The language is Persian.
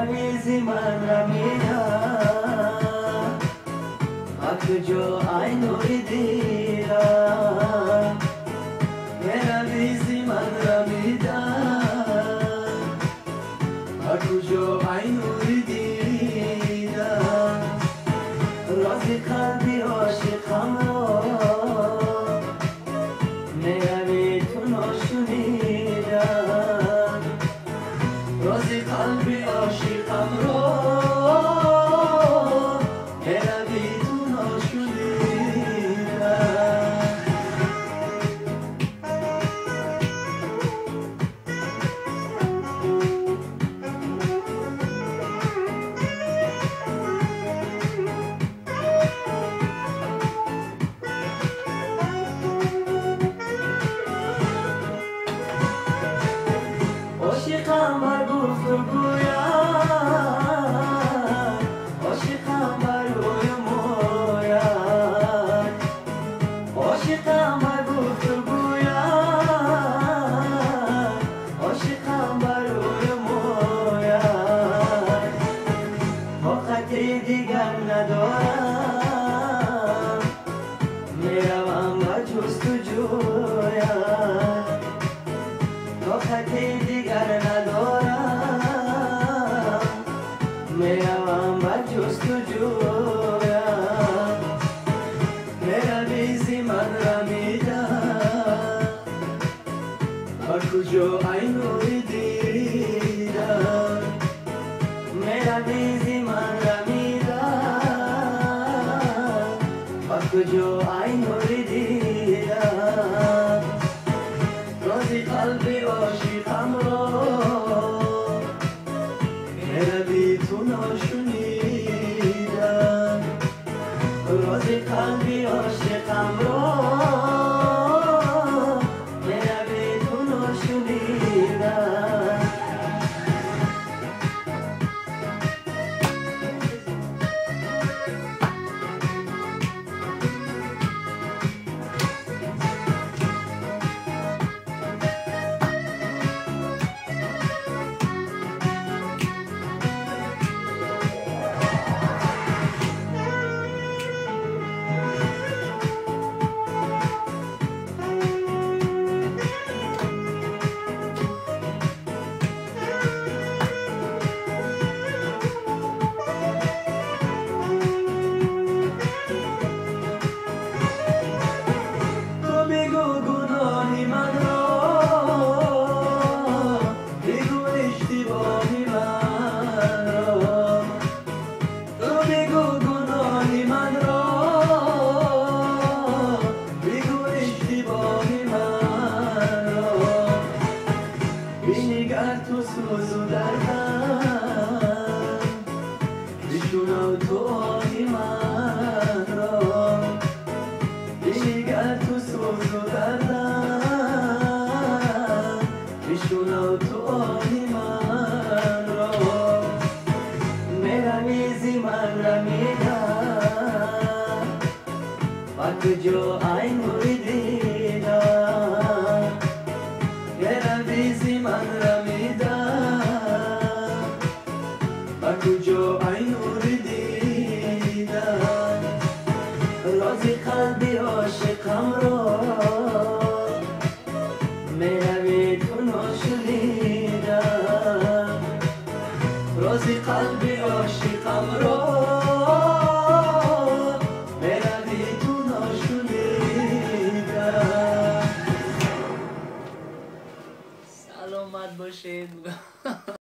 میرویزی من رمیدم کجا ای نوری دیدم میرویزی من رمیدم کجا ای نوری دیدم رازی قلبی عاشقم را میروی تو ناشنیدم رازی قلبی عاشقم را میروی تو ناشنیدم عاشقم بر گفتگویت عاشقم بر روی مویت عاشقم بر گفتگویت عاشقم بر روی مویت طاقتی دیگر ندارم میروم و جستجویت طاقتی دیگر ندارم میروم و جستجویم میرویزی من رمیدم کجا ای نوری دیدم میرویزی من رمیدم کجا ای نوری دیدم رازی قلبی عاشقم را میروی تو ناشنیدم رازی قلبی عاشقم را میروی تو ناشنیدم تو سوز و دردم بشنو تو آهی من را بنگر تو سوز و دردم بشنو تو آهی من را میرویزی من رمیدم و کجا ای نوری دیدم میرویزی من کجا ای نوری دیدم رازی قلبی عاشقم را میروی تو ناشنیدم رازی قلبی عاشقم را